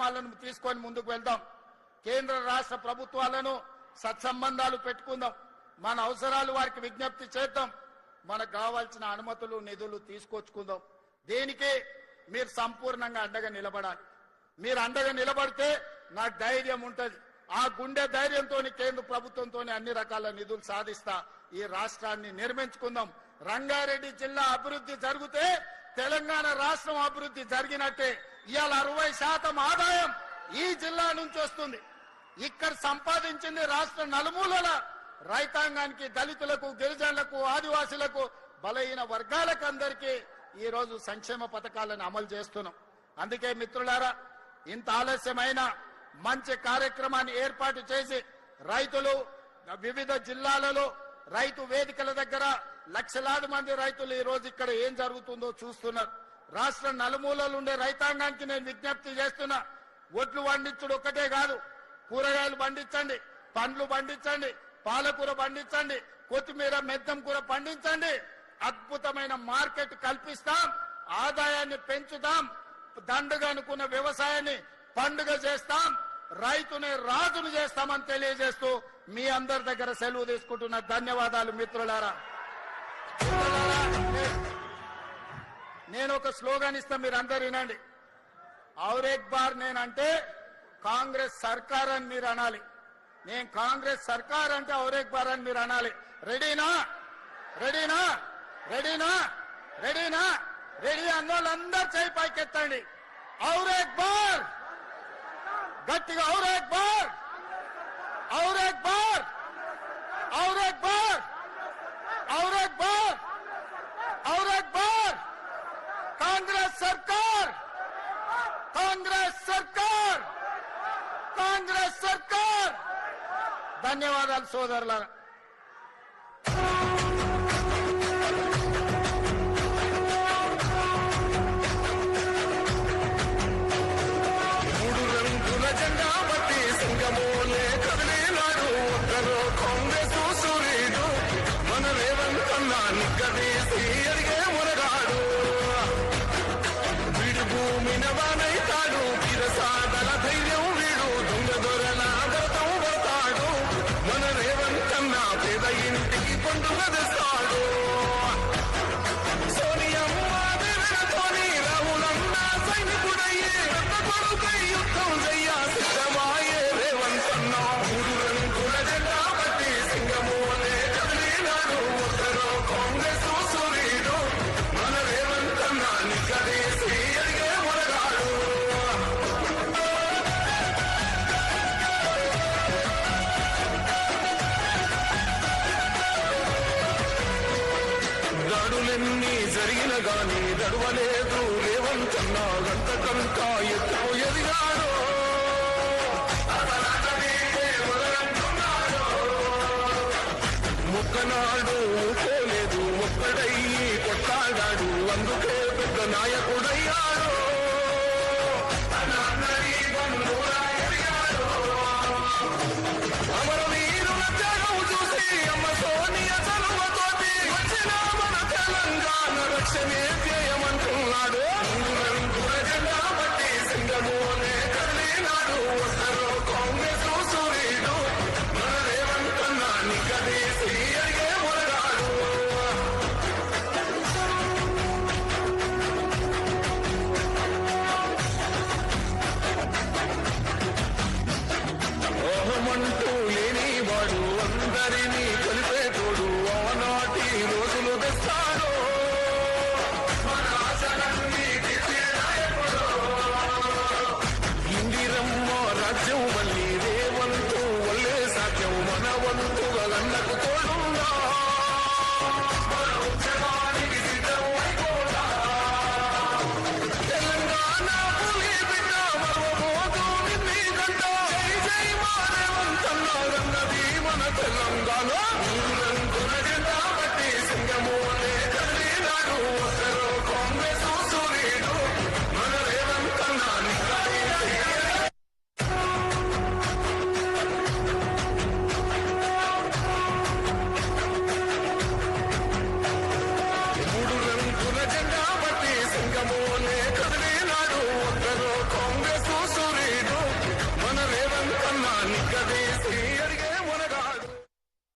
కార్యక్రమాలను తీసుకొని ముందుకు వెళ్దాం. కేంద్ర రాష్ట్ర ప్రభుత్వాలను సత్సంబంధాలు పెట్టుకుందాం. మన అవసరాలు వారికి విజ్ఞప్తి చేద్దాం. మనకు కావాల్సిన అనుమతులు నిధులు తీసుకొచ్చుకుందాం. దీనికి మీరు సంపూర్ణంగా అండగా నిలబడాలి. మీరు అండగా నిలబడితే నాకు ధైర్యం ఉంటుంది. ఆ గుండె ధైర్యంతో కేంద్ర ప్రభుత్వంతో అన్ని రకాల నిధులు సాధిస్తా ఈ రాష్ట్రాన్ని నిర్మించుకుందాం. రంగారెడ్డి జిల్లా అభివృద్ధి జరిగితే తెలంగాణ రాష్ట్రం అభివృద్ధి జరిగినట్టే. ఇవాళ 60% ఆదాయం ఈ జిల్లా నుంచి వస్తుంది. ఇక్కడ సంపాదించింది రాష్ట్ర నలుమూలల రైతాంగానికి, దళితులకు, గిరిజనులకు, ఆదివాసులకు, బలహీన వర్గాలకు అందరికీ ఈ రోజు సంక్షేమ పథకాలను అమలు చేస్తున్నాం. అందుకే మిత్రులారా, ఇంత ఆలస్యమైన మంచి కార్యక్రమాన్ని ఏర్పాటు చేసి రైతులు వివిధ జిల్లాలలో రైతు వేదికల దగ్గర లక్షలాది మంది రైతులు ఈ రోజు ఇక్కడ ఏం జరుగుతుందో చూస్తున్నారు. రాష్ట్ర నలుమూలలు ఉండే రైతాంగానికి నేను విజ్ఞప్తి చేస్తున్నా, ఒడ్లు పండించుడు ఒక్కటే కాదు, కూరగాయలు పండించండి, పండ్లు పండించండి, పాలకూర పండించండి, కొత్తిమీర, మెద్దం కూర పండించండి. అద్భుతమైన మార్కెట్ కల్పిస్తాం, ఆదాయాన్ని పెంచుదాం, దండుగా అనుకున్న వ్యవసాయాన్ని పండుగ చేస్తాం, రైతుని రాజును చేస్తామని తెలియజేస్తూ మీ అందరి దగ్గర సెలవు తీసుకుంటున్న ధన్యవాదాలు మిత్రులారా. నేను ఒక స్లోగన్ ఇస్తా, మీరు అందరు వినండి. ఔర్ ఏక్ బార్ నేనంటే కాంగ్రెస్ సర్కార్ అని మీరు అనాలి. నేను కాంగ్రెస్ సర్కార్ అంటే ఔర్ ఏక్ బార్ అని మీరు అనాలి. రెడీనా? రెడీనా? రెడీనా? రెడీనా? రెడీ అన్నోళ్ళందరూ చేయి పైకెత్తండి. ఔర్ ఏక్ బార్, గట్టిగా ఔర్ ఏక్ బార్, ఔర్ ఏక్ బార్, ఔర్ ఏక్ బార్, ఔర్ ఏక్ బార్, ఔర్ ఏక్ బార్. కాంగ్రెస్ సర్కార్, కాంగ్రెస్ సర్కార్, కాంగ్రెస్ సర్కార్. ధన్యవాదాలు సోదరులారా. జరిగిన గాని నడవలేదు రేవంతన్నా గంటకంతా ఎత్తు